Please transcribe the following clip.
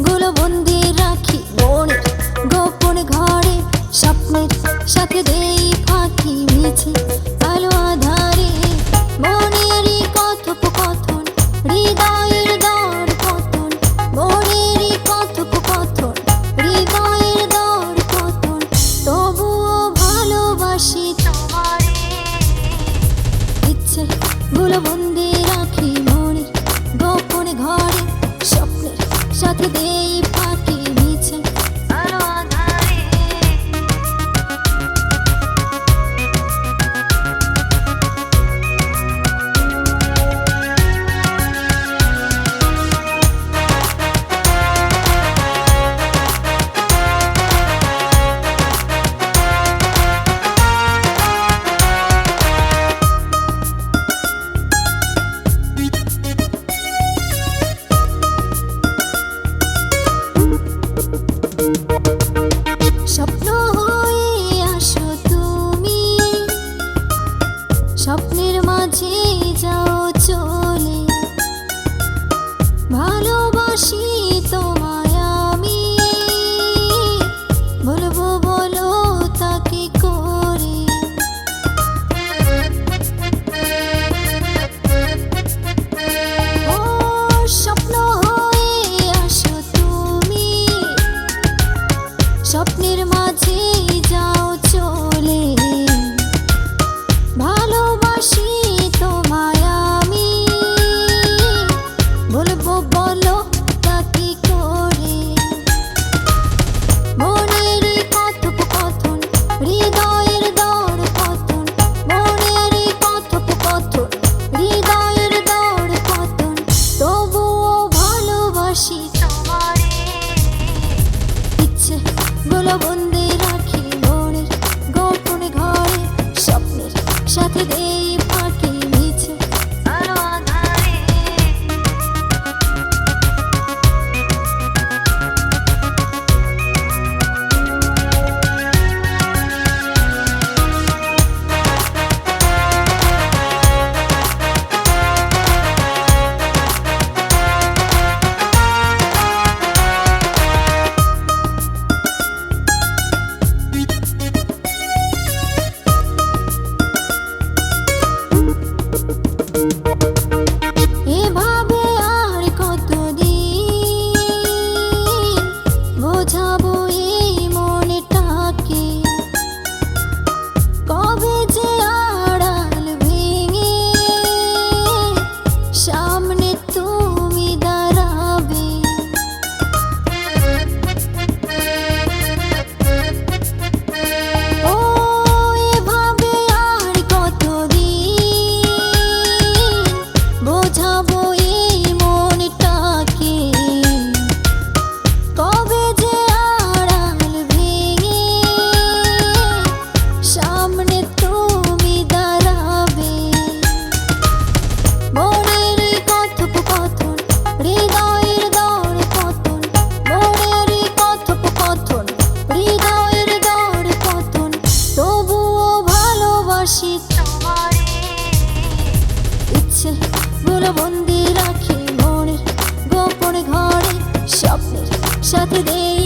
গুলো বন্দি রাখি মনের গোপন ঘরে, স্বপ্নের সাথে দেই ফাঁকি মিছে আলো আধারে। মনেরই কথোপকথন, হৃদয়ের দর পতন, মনেরই কথোপকথন, হৃদয়ের দর পতন, তবুও ভালোবাসি তোমারে। ইচ্ছে গুলো বন্দি রাখি মনের গোপন ঘরে, স্বপ্নের সাথে দেই ফাঁকি মিছে আলো আধারে। স্বপ্ন হয়ে আসো তুমি, স্বপ্নের মাঝে যাও চলে, ভালোবাসি তোমায় আমি, বলবো বলো তা কি করে। ও স্বপ্ন হয়ে আসো তুমি, স্বপ্নের মাঝে যাও চলে, ভালোবাসি তোমায় আমি, বলবো বলো তা কি করে। মনেরই কথোপকথন, হৃদয়ের দর পতন, মনেরই কথোপকথন, হৃদয়ের দর পতন, তবুও ভালোবাসি তোমারে। ইচ্ছে গুলো বন্দি রাখি মনের গোপন ঘরে, স্বপ্নের সাথে দেই ফাঁকি মিছে আলো আধারে। এভাবে আর কতদিন বোঝাবো এই মনটাকে, কবে যে আড়াল ভেঙে সামনে তুমি দাঁড়াবে। ও এভাবে আর কতদিন বোঝাবো এই মনটাকে, কবে যে আড়াল ভেঙে সামনে তুমি দাঁড়াবে। মনেরই কথোপকথন, হৃদয়ের দর পতন, মনেরই কথোপকথন, হৃদয়ের দর পতন, তবুও ভালোবাসি তোমারে। ইচ্ছে গুলো বন্দি রাখি মনের গোপন ঘরে, স্বপ্নের সাথে দেই